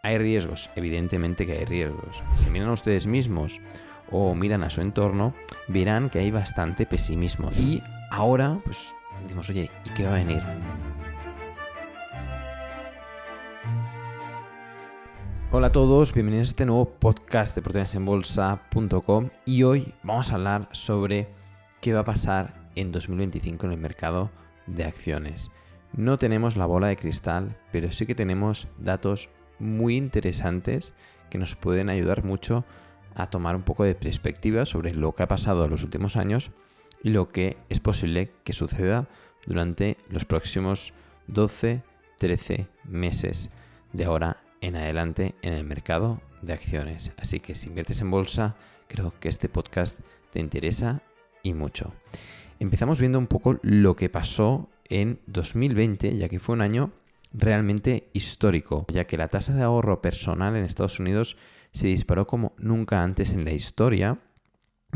¿Hay riesgos? Evidentemente que hay riesgos. Si miran a ustedes mismos o miran a su entorno, verán que hay bastante pesimismo. Y ahora, pues, decimos, oye, ¿y qué va a venir? Hola a todos, bienvenidos a este nuevo podcast de oportunidadesenbolsa.com y hoy vamos a hablar sobre qué va a pasar en 2025 en el mercado de acciones. No tenemos la bola de cristal, pero sí que tenemos datos muy interesantes que nos pueden ayudar mucho a tomar un poco de perspectiva sobre lo que ha pasado en los últimos años y lo que es posible que suceda durante los próximos 12-13 meses de ahora en adelante en el mercado de acciones. Así que si inviertes en bolsa, creo que este podcast te interesa y mucho. Empezamos viendo un poco lo que pasó en 2020, ya que fue un año realmente histórico, ya que la tasa de ahorro personal en Estados Unidos se disparó como nunca antes en la historia.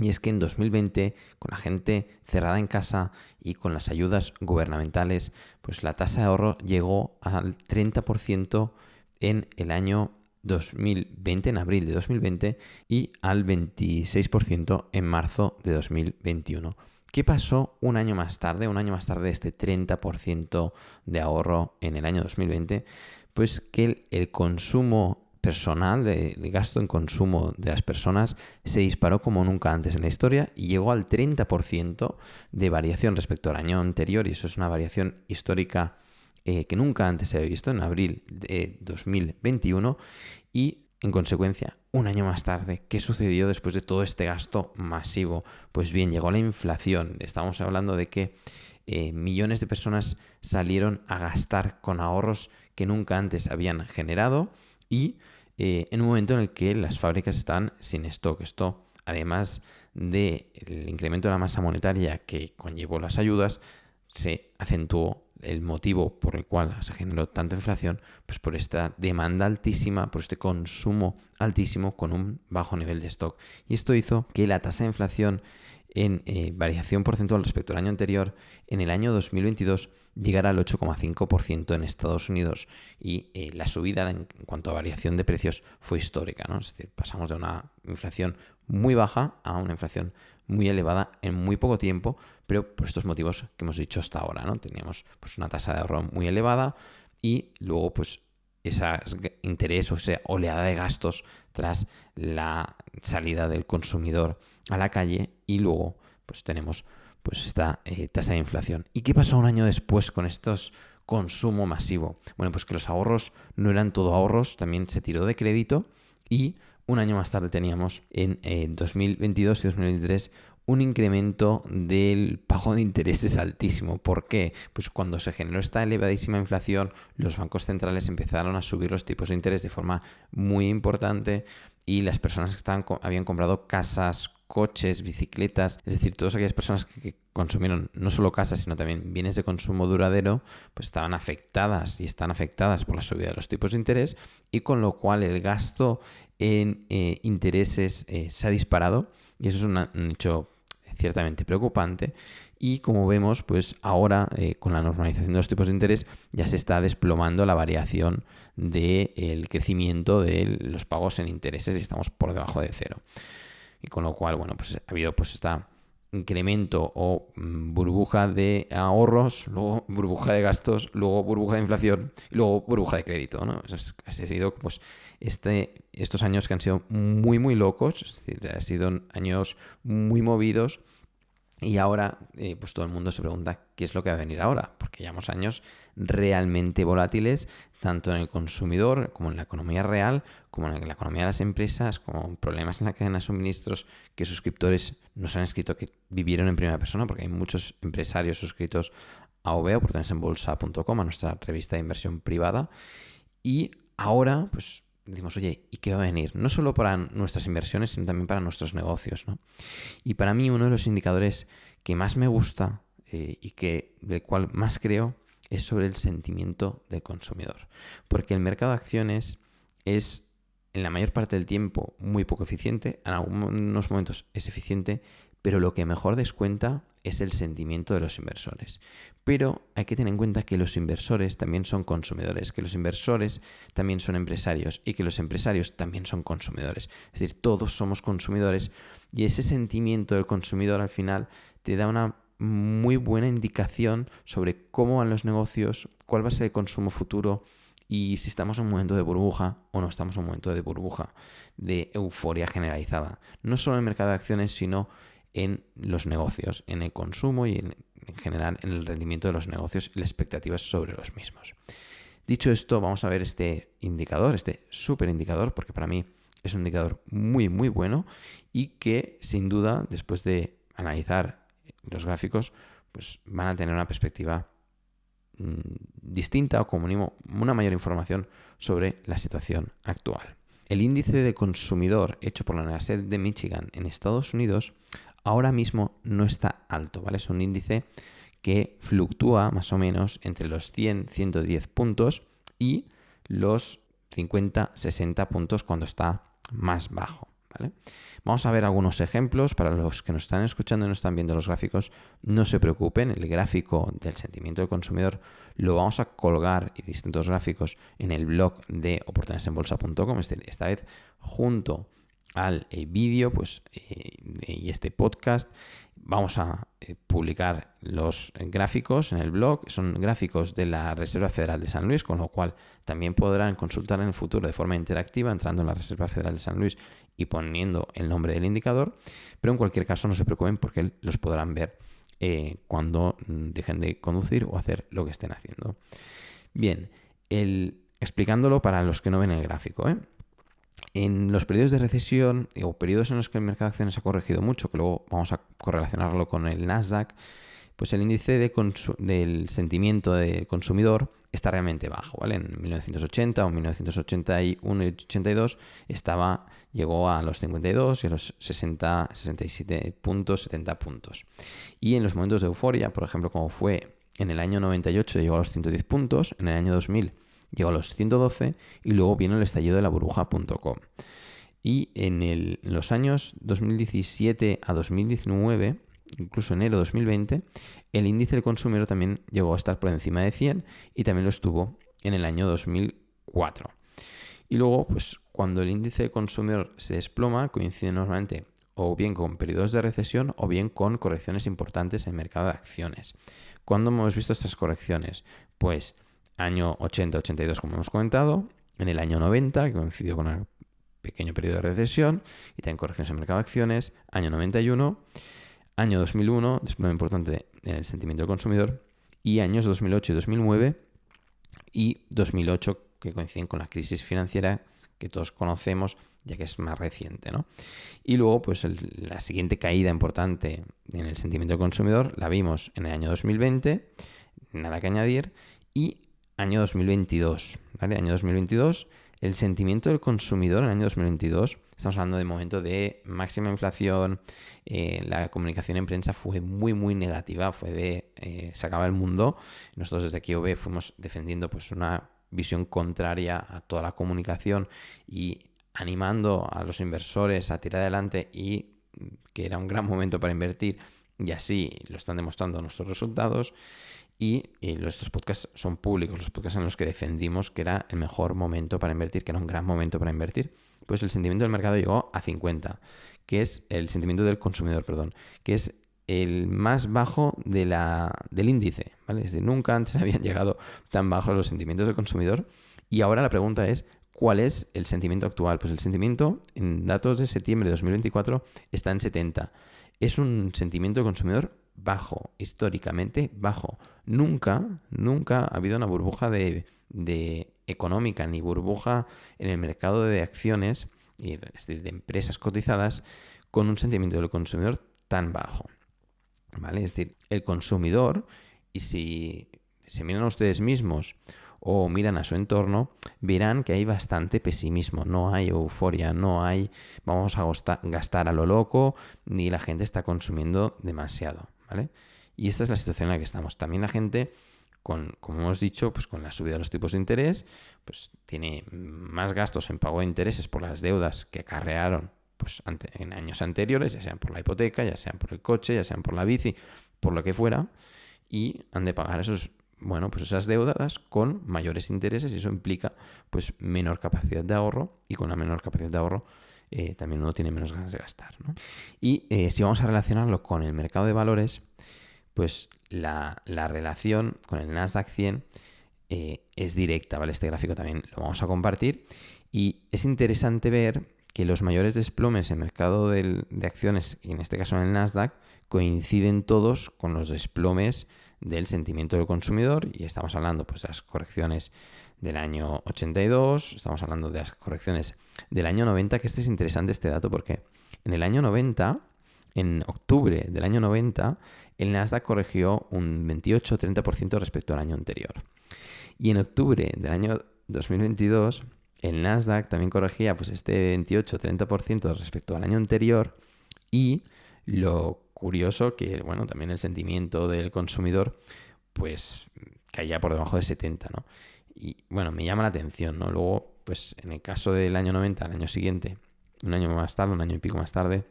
Y es que en 2020, con la gente cerrada en casa y con las ayudas gubernamentales, pues la tasa de ahorro llegó al 30% en el año 2020, en abril de 2020, y al 26% en marzo de 2021. ¿Qué pasó un año más tarde de este 30% de ahorro en el año 2020? Pues que el consumo personal, el gasto en consumo de las personas se disparó como nunca antes en la historia y llegó al 30% de variación respecto al año anterior, y eso es una variación histórica que nunca antes se había visto en abril de 2021 y, en consecuencia, un año más tarde, ¿qué sucedió después de todo este gasto masivo? Pues bien, llegó la inflación. Estamos hablando de que millones de personas salieron a gastar con ahorros que nunca antes habían generado y en un momento en el que las fábricas están sin stock. Esto, además del incremento de la masa monetaria que conllevó las ayudas, se acentuó el motivo por el cual se generó tanta inflación, pues por esta demanda altísima, por este consumo altísimo con un bajo nivel de stock. Y esto hizo que la tasa de inflación en variación porcentual respecto al año anterior, en el año 2022 llegara al 8,5% en Estados Unidos, y la subida en cuanto a variación de precios fue histórica, ¿no? Es decir, pasamos de una inflación muy baja a una inflación muy elevada en muy poco tiempo, pero por estos motivos que hemos dicho hasta ahora, ¿no? Teníamos pues una tasa de ahorro muy elevada y luego pues ese interés o esa oleada de gastos tras la salida del consumidor a la calle, y luego pues tenemos pues esta tasa de inflación. ¿Y qué pasó un año después con estos consumo masivo? Bueno, pues que los ahorros no eran todo ahorros, también se tiró de crédito, y un año más tarde teníamos en 2022 y 2023 un incremento del pago de intereses altísimo. ¿Por qué? Pues cuando se generó esta elevadísima inflación, los bancos centrales empezaron a subir los tipos de interés de forma muy importante, y las personas que habían comprado casas, coches, bicicletas, es decir, todas aquellas personas que consumieron no solo casas, sino también bienes de consumo duradero, pues estaban afectadas y están afectadas por la subida de los tipos de interés, y con lo cual el gasto en intereses se ha disparado, y eso es un hecho ciertamente preocupante. Y como vemos, pues ahora con la normalización de los tipos de interés ya se está desplomando la variación del crecimiento de los pagos en intereses y estamos por debajo de cero. Y con lo cual, bueno, pues ha habido pues este incremento o burbuja de ahorros, luego burbuja de gastos, luego burbuja de inflación y luego burbuja de crédito, ¿no? Ha sido pues estos años que han sido muy, muy locos, es decir, han sido años muy movidos. Y ahora, pues todo el mundo se pregunta qué es lo que va a venir ahora, porque llevamos años realmente volátiles, tanto en el consumidor como en la economía real, como en la economía de las empresas, como problemas en la cadena de suministros que suscriptores nos han escrito que vivieron en primera persona, porque hay muchos empresarios suscritos a OVEA, oportunidadesenbolsa.com, a nuestra revista de inversión privada. Y ahora, pues decimos, oye, ¿y qué va a venir? No solo para nuestras inversiones, sino también para nuestros negocios, ¿no? Y para mí uno de los indicadores que más me gusta y del cual más creo es sobre el sentimiento del consumidor. Porque el mercado de acciones es, en la mayor parte del tiempo, muy poco eficiente. En algunos momentos es eficiente, pero lo que mejor descuenta es el sentimiento de los inversores. Pero hay que tener en cuenta que los inversores también son consumidores, que los inversores también son empresarios y que los empresarios también son consumidores. Es decir, todos somos consumidores y ese sentimiento del consumidor al final te da una muy buena indicación sobre cómo van los negocios, cuál va a ser el consumo futuro y si estamos en un momento de burbuja o no estamos en un momento de burbuja, de euforia generalizada. No solo en el mercado de acciones, sino en los negocios, en el consumo y en general en el rendimiento de los negocios y las expectativas sobre los mismos. Dicho esto, vamos a ver este indicador, este súper indicador, porque para mí es un indicador muy, muy bueno y que sin duda, después de analizar los gráficos, pues van a tener una perspectiva distinta o como mínimo una mayor información sobre la situación actual. El índice de consumidor hecho por la Universidad de Michigan en Estados Unidos ahora mismo no está alto, ¿vale? Es un índice que fluctúa más o menos entre los 100, 110 puntos y los 50, 60 puntos cuando está más bajo, ¿vale? Vamos a ver algunos ejemplos. Para los que nos están escuchando y no están viendo los gráficos, no se preocupen, el gráfico del sentimiento del consumidor lo vamos a colgar y distintos gráficos en el blog de oportunidadesenbolsa.com, esta vez junto al vídeo y este podcast. Vamos a publicar los gráficos en el blog. Son gráficos de la Reserva Federal de San Luis, con lo cual también podrán consultar en el futuro de forma interactiva entrando en la Reserva Federal de San Luis y poniendo el nombre del indicador. Pero en cualquier caso no se preocupen porque los podrán ver cuando dejen de conducir o hacer lo que estén haciendo. Bien, explicándolo para los que no ven el gráfico, En los periodos de recesión o periodos en los que el mercado de acciones ha corregido mucho, que luego vamos a correlacionarlo con el Nasdaq, pues el índice del sentimiento del consumidor está realmente bajo, ¿vale? En 1980 o 1981 y 82 llegó a los 52 y a los 60, 67 puntos, 70 puntos. Y en los momentos de euforia, por ejemplo, como fue en el año 98 llegó a los 110 puntos, en el año 2000 llegó a los 112 y luego vino el estallido de la burbuja.com. Y en los años 2017 a 2019, incluso enero de 2020, el índice del consumidor también llegó a estar por encima de 100 y también lo estuvo en el año 2004. Y luego, pues cuando el índice del consumidor se desploma, coincide normalmente o bien con periodos de recesión o bien con correcciones importantes en el mercado de acciones. ¿Cuándo hemos visto estas correcciones? Pues año 80-82, como hemos comentado, en el año 90, que coincidió con un pequeño periodo de recesión, y también correcciones en el mercado de acciones, año 91, año 2001, desplome importante en el sentimiento del consumidor, y años 2008 y 2009, y 2008, que coinciden con la crisis financiera que todos conocemos, ya que es más reciente, ¿no? Y luego, pues la siguiente caída importante en el sentimiento del consumidor la vimos en el año 2020, nada que añadir, y año 2022, ¿vale? Año 2022, el sentimiento del consumidor en el año 2022, estamos hablando de momento de máxima inflación, la comunicación en prensa fue muy, muy negativa, se acaba el mundo. Nosotros desde aquí OB fuimos defendiendo pues una visión contraria a toda la comunicación y animando a los inversores a tirar adelante y que era un gran momento para invertir, y así lo están demostrando nuestros resultados. Y estos podcasts son públicos, los podcasts en los que defendimos que era el mejor momento para invertir, que era un gran momento para invertir. Pues el sentimiento del mercado llegó a 50, que es el sentimiento del consumidor, que es el más bajo del índice, ¿vale? Es decir, nunca antes habían llegado tan bajos los sentimientos del consumidor. Y ahora la pregunta es, ¿cuál es el sentimiento actual? Pues el sentimiento, en datos de septiembre de 2024, está en 70. Es un sentimiento del consumidor bajo, históricamente bajo. Nunca ha habido una burbuja de económica ni burbuja en el mercado de acciones y de empresas cotizadas con un sentimiento del consumidor tan bajo, ¿vale? Es decir, el consumidor, y si se miran a ustedes mismos o miran a su entorno, verán que hay bastante pesimismo, no hay euforia, no hay vamos a gastar a lo loco, ni la gente está consumiendo demasiado, ¿vale? Y esta es la situación en la que estamos. También la gente, como hemos dicho, pues con la subida de los tipos de interés, pues tiene más gastos en pago de intereses por las deudas que acarrearon pues en años anteriores, ya sean por la hipoteca, ya sean por el coche, ya sean por la bici, por lo que fuera, y han de pagar pues esas deudas con mayores intereses, y eso implica pues menor capacidad de ahorro, y con la menor capacidad de ahorro también uno tiene menos ganas de gastar, ¿no? Y si vamos a relacionarlo con el mercado de valores, pues la relación con el Nasdaq 100 es directa, ¿vale? Este gráfico también lo vamos a compartir, y es interesante ver que los mayores desplomes en el mercado de acciones, y en este caso en el Nasdaq, coinciden todos con los desplomes del sentimiento del consumidor, y estamos hablando pues de las correcciones del año 82, estamos hablando de las correcciones del año 90, que es interesante este dato porque en el año 90, en octubre del año 90, el Nasdaq corrigió un 28-30% respecto al año anterior. Y en octubre del año 2022, el Nasdaq también corregía pues este 28-30% respecto al año anterior, y lo curioso que, bueno, también el sentimiento del consumidor pues caía por debajo de 70, ¿no? Y bueno, me llama la atención, ¿no? Luego, pues en el caso del año 90, al año siguiente, un año más tarde, un año y pico más tarde,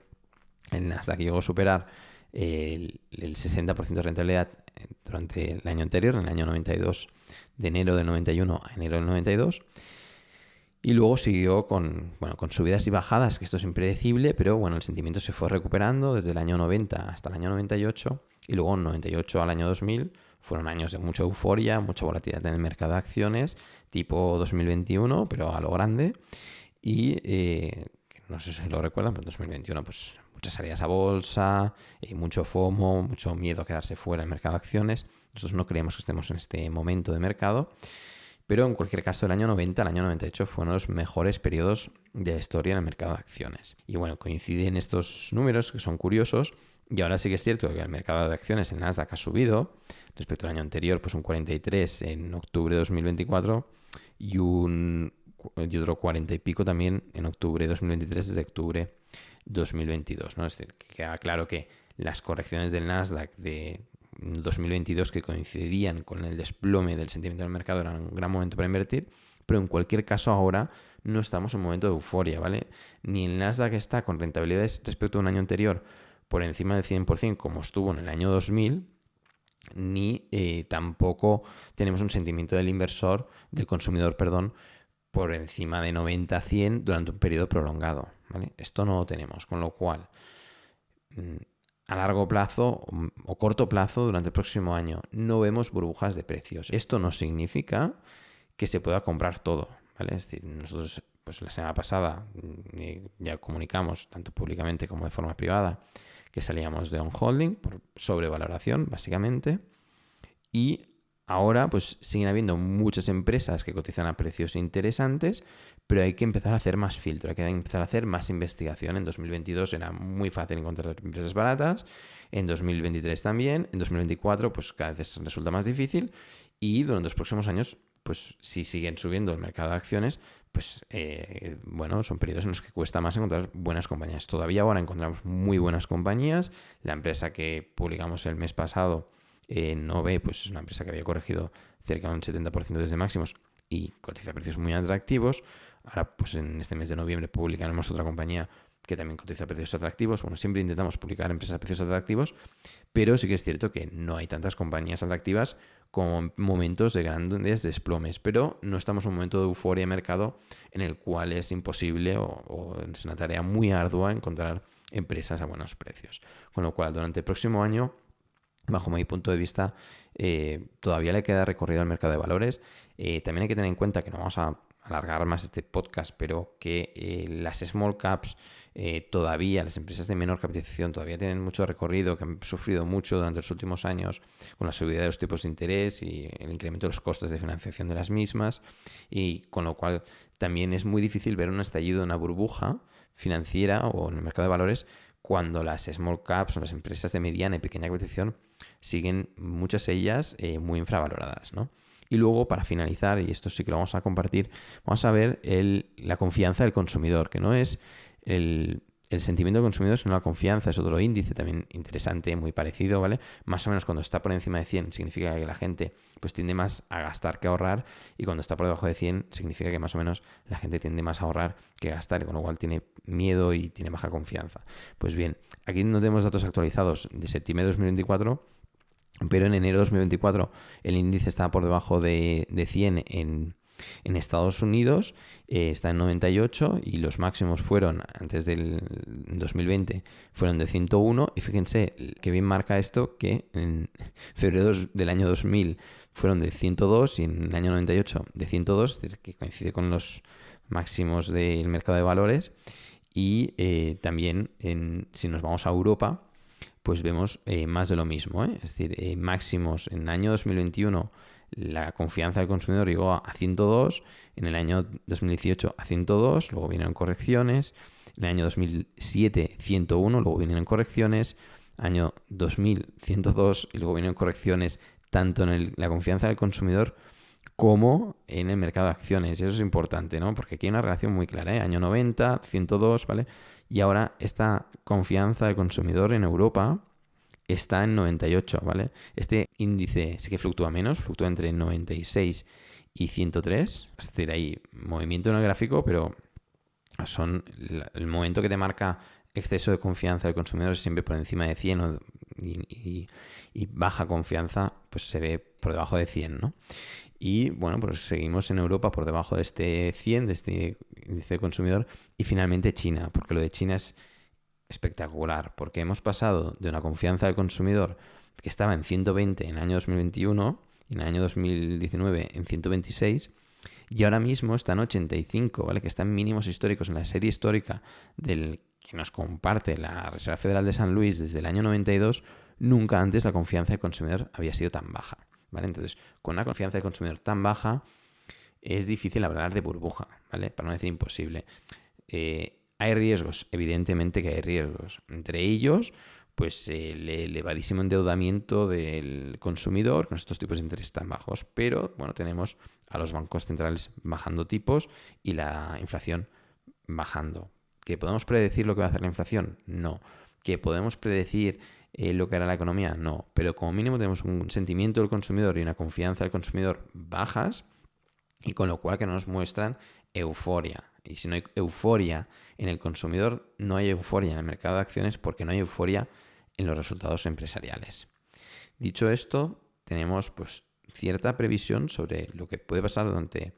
el Nasdaq llegó a superar el 60% de rentabilidad durante el año anterior, en el año 92, de enero del 91 a enero del 92. Y luego siguió con subidas y bajadas, que esto es impredecible, pero bueno, el sentimiento se fue recuperando desde el año 90 hasta el año 98, y luego en 98 al año 2000 fueron años de mucha euforia, mucha volatilidad en el mercado de acciones, tipo 2021, pero a lo grande. Y no sé si lo recuerdan, pero en 2021 pues muchas salidas a bolsa, mucho FOMO, mucho miedo a quedarse fuera del mercado de acciones. Nosotros no creemos que estemos en este momento de mercado. Pero en cualquier caso, el año 90 al año 98 fue uno de los mejores periodos de la historia en el mercado de acciones. Y bueno, coinciden estos números que son curiosos, y ahora sí que es cierto que el mercado de acciones en Nasdaq ha subido respecto al año anterior, pues un 43 en octubre de 2024 y otro 40 y pico también en octubre de 2023 desde octubre 2022, ¿no? Es decir, que queda claro que las correcciones del Nasdaq de 2022 que coincidían con el desplome del sentimiento del mercado era un gran momento para invertir, pero en cualquier caso ahora no estamos en un momento de euforia, ¿vale? Ni el Nasdaq está con rentabilidades respecto a un año anterior por encima del 100% como estuvo en el año 2000, ni tampoco tenemos un sentimiento del consumidor, por encima de 90-100 durante un periodo prolongado, ¿vale? Esto no lo tenemos, con lo cual a largo plazo o corto plazo, durante el próximo año, no vemos burbujas de precios. Esto no significa que se pueda comprar todo, ¿vale? Es decir, nosotros pues la semana pasada ya comunicamos, tanto públicamente como de forma privada, que salíamos de on-holding por sobrevaloración, básicamente, y ahora pues siguen habiendo muchas empresas que cotizan a precios interesantes, pero hay que empezar a hacer más filtro, hay que empezar a hacer más investigación. En 2022 era muy fácil encontrar empresas baratas, en 2023 también, en 2024 pues cada vez resulta más difícil, y durante los próximos años pues si siguen subiendo el mercado de acciones, pues son periodos en los que cuesta más encontrar buenas compañías. Todavía ahora encontramos muy buenas compañías. La empresa que publicamos el mes pasado, Nove, pues es una empresa que había corregido cerca de un 70% desde máximos y cotiza a precios muy atractivos. Ahora, pues en este mes de noviembre publicaremos otra compañía que también cotiza a precios atractivos. Bueno, siempre intentamos publicar empresas a precios atractivos, pero sí que es cierto que no hay tantas compañías atractivas como momentos de grandes desplomes, pero no estamos en un momento de euforia de mercado en el cual es imposible o es una tarea muy ardua encontrar empresas a buenos precios. Con lo cual, durante el próximo año, bajo mi punto de vista, todavía le queda recorrido al mercado de valores. También hay que tener en cuenta que no vamos a alargar más este podcast, pero que las small caps todavía, las empresas de menor capitalización todavía tienen mucho recorrido, que han sufrido mucho durante los últimos años con la subida de los tipos de interés y el incremento de los costes de financiación de las mismas, y con lo cual también es muy difícil ver un estallido de una burbuja financiera o en el mercado de valores cuando las small caps o las empresas de mediana y pequeña capitalización siguen, muchas de ellas, muy infravaloradas, ¿no? Y luego, para finalizar, y esto sí que lo vamos a compartir, vamos a ver la confianza del consumidor, que no es el el sentimiento del consumidor, sino la confianza, es otro índice también interesante, muy parecido, ¿vale? Más o menos cuando está por encima de 100 significa que la gente pues tiende más a gastar que a ahorrar, y cuando está por debajo de 100 significa que más o menos la gente tiende más a ahorrar que a gastar, y con lo cual tiene miedo y tiene baja confianza. Pues bien, aquí no tenemos datos actualizados de septiembre de 2024, pero en enero de 2024 el índice estaba por debajo de 100 en Estados Unidos, está en 98, y los máximos fueron, antes del 2020, fueron de 101. Y fíjense que bien marca esto, que en febrero del año 2000 fueron de 102 y en el año 98 de 102, es decir, que coincide con los máximos del mercado de valores. Y también, si nos vamos a Europa, pues vemos más de lo mismo, ¿eh? Es decir, máximos en el año 2021, la confianza del consumidor llegó a 102, en el año 2018 a 102, luego vinieron correcciones, en el año 2007 101, luego vinieron correcciones, año 2000 102 y luego vinieron correcciones tanto en la confianza del consumidor como en el mercado de acciones. Y eso es importante, ¿no? Porque aquí hay una relación muy clara, ¿eh? Año 90, 102, ¿vale? Y ahora esta confianza del consumidor en Europa está en 98, ¿vale? Este índice sí que fluctúa menos, fluctúa entre 96 y 103. Es decir, hay movimiento en el gráfico, pero son el momento que te marca exceso de confianza del consumidor es siempre por encima de 100 y baja confianza pues se ve por debajo de 100, ¿no? Y bueno, pues seguimos en Europa por debajo de este 100, de este índice de consumidor, y finalmente China, porque lo de China es espectacular, porque hemos pasado de una confianza del consumidor que estaba en 120 en el año 2021 y en el año 2019 en 126, y ahora mismo está en 85, ¿vale? Que está en mínimos históricos en la serie histórica del que nos comparte la Reserva Federal de San Luis desde el año 92. Nunca antes la confianza del consumidor había sido tan baja, ¿vale? Entonces, con una confianza del consumidor tan baja, es difícil hablar de burbuja, ¿vale? Para no decir imposible. Hay riesgos, evidentemente que hay riesgos. Entre ellos, pues el elevadísimo endeudamiento del consumidor con estos tipos de interés tan bajos. Pero, bueno, tenemos a los bancos centrales bajando tipos y la inflación bajando. ¿Que podemos predecir lo que va a hacer la inflación? No. ¿Que podemos predecir lo que hará la economía? No. Pero como mínimo tenemos un sentimiento del consumidor y una confianza del consumidor bajas, y con lo cual que no nos muestran euforia. Y si no hay euforia en el consumidor, no hay euforia en el mercado de acciones, porque no hay euforia en los resultados empresariales. Dicho esto, tenemos pues cierta previsión sobre lo que puede pasar durante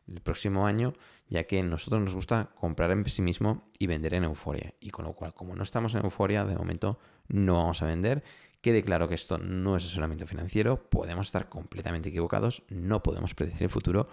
el próximo año, ya que a nosotros nos gusta comprar en pesimismo y vender en euforia. Y con lo cual, como no estamos en euforia, de momento no vamos a vender. Quede claro que esto no es asesoramiento financiero, podemos estar completamente equivocados, no podemos predecir el futuro,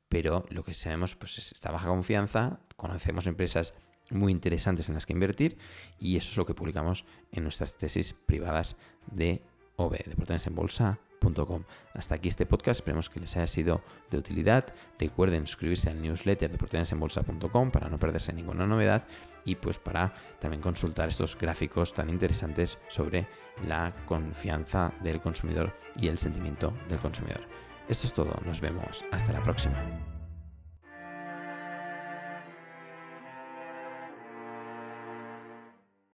pero lo que sabemos pues, es esta baja confianza, conocemos empresas muy interesantes en las que invertir, y eso es lo que publicamos en nuestras tesis privadas de OB, de oportunidadesenbolsa.com. Hasta aquí este podcast, esperemos que les haya sido de utilidad. Recuerden suscribirse al newsletter de oportunidadesenbolsa.com para no perderse ninguna novedad, y pues para también consultar estos gráficos tan interesantes sobre la confianza del consumidor y el sentimiento del consumidor. Esto es todo, nos vemos hasta la próxima.